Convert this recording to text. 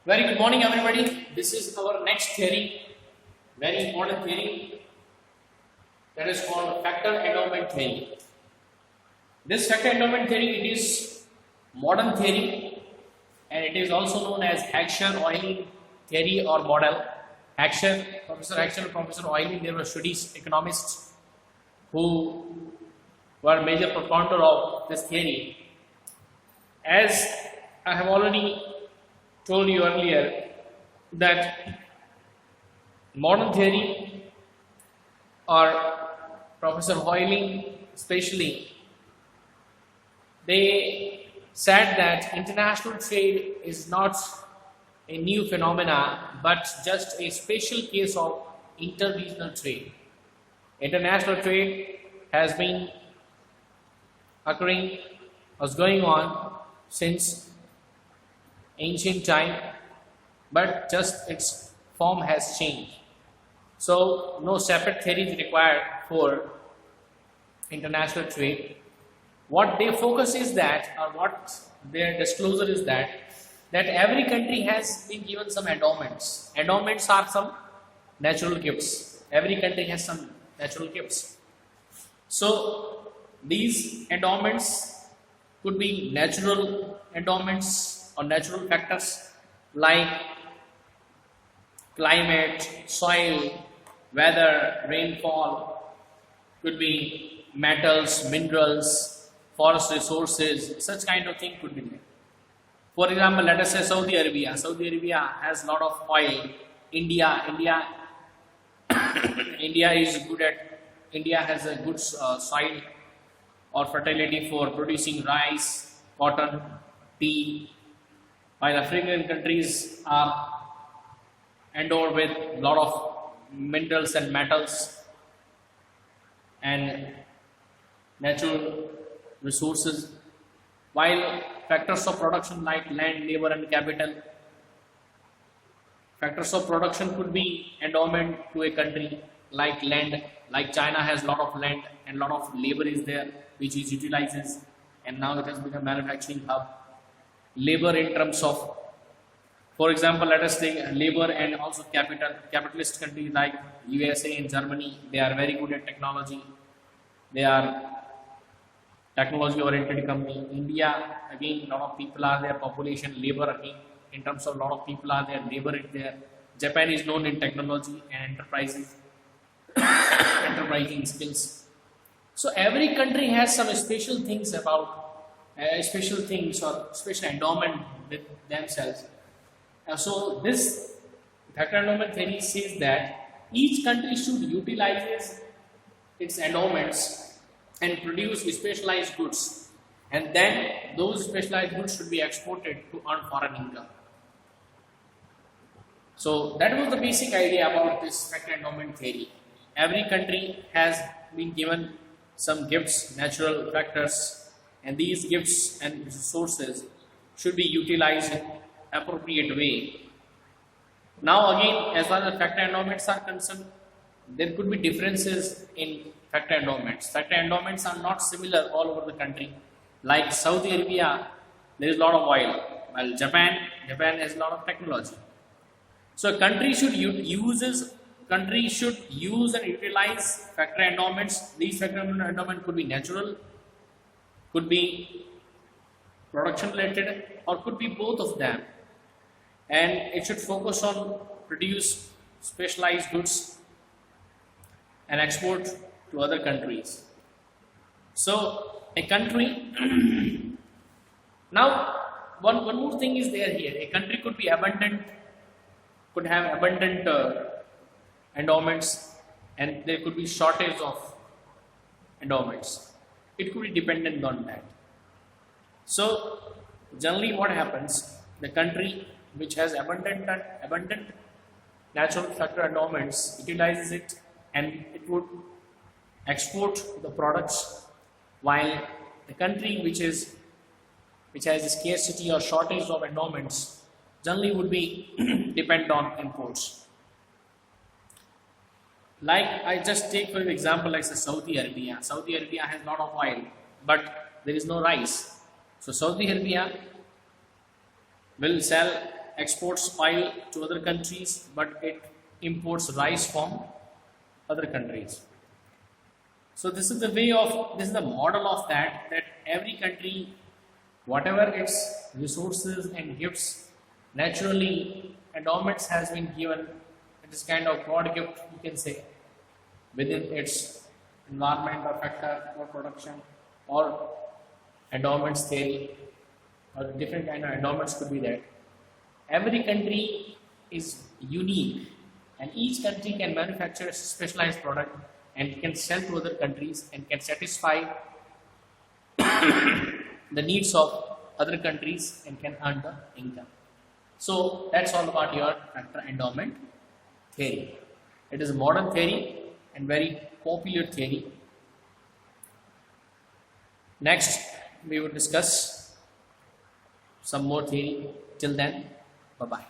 Very good morning, everybody. This is our next theory, very important theory, that is called factor endowment theory. This factor endowment theory, it is modern theory, and it is also known as Heckscher-Ohlin theory or model. Professor Heckscher and Professor Ohlin, they were Swedish economists who were major proponents of this theory. As I have already told you earlier, that modern theory or Professor Ohlin especially, they said that international trade is not a new phenomena but just a special case of interregional trade. International trade has been occurring, was going on since ancient time, but just its form has changed. So no separate theory is required for international trade. What they focus is that, or what their disclosure is that every country has been given some endowments. Endowments are some natural gifts. Every country has some natural gifts. So these endowments could be natural endowments or natural factors like climate, soil, weather, rainfall, could be metals, minerals, forest resources, such kind of thing could be there. For example, let us say Saudi Arabia. Saudi Arabia has a lot of oil. India is good at, India has a good soil or fertility for producing rice, cotton, tea, while African countries are endowed with a lot of minerals and metals and natural resources, while factors of production like land, labor and capital, factors of production could be endowment to a country like land, like China has a lot of land and a lot of labor is there which it utilizes, and now it has become a manufacturing hub. Labor in terms of, for example, let us take labor and also capitalist countries like USA and Germany. They are very good at technology. They are technology oriented company. India, again, a lot of people are there, population, labor, again, in terms of a lot of people are there, labor is there. Japan is known in technology and enterprises, enterprising skills. So every country has some special things about, special things or special endowment with themselves. So this factor endowment theory says that each country should utilize its endowments and produce specialized goods, and then those specialized goods should be exported to earn foreign income. So that was the basic idea about this factor endowment theory. Every country has been given some gifts, natural factors, and these gifts and resources should be utilized in appropriate way. Now again, as far as factor endowments are concerned, there could be differences in factor endowments. Factor endowments are not similar all over the country. Like Saudi Arabia, there is a lot of oil, while Japan has a lot of technology. So a country should use and utilize factor endowments. These factor endowments could be natural, could be production related, or could be both of them. And it should focus on produce specialized goods and export to other countries. So a country now one more thing is there here. A country could be abundant, could have abundant endowments, and there could be shortage of endowments. It could be dependent on that. So generally what happens, the country which has abundant natural factor endowments utilizes it and it would export the products, while the country which has a scarcity or shortage of endowments generally would be depend on imports. Like I just take for example like Saudi Arabia. Saudi Arabia has a lot of oil, but there is no rice. So Saudi Arabia will sell exports oil to other countries, but it imports rice from other countries. So this is the way of, this is the model of that every country, whatever its resources and gifts, naturally endowments has been given. It is kind of God gift, you can say, within its environment or factor or production or endowments theory, or different kind of endowments could be that. Every country is unique, and each country can manufacture a specialized product and can sell to other countries and can satisfy the needs of other countries and can earn the income. So that's all about your factor endowment theory. It is a modern theory and very popular theory. Next, we will discuss some more theory. Till then, bye bye.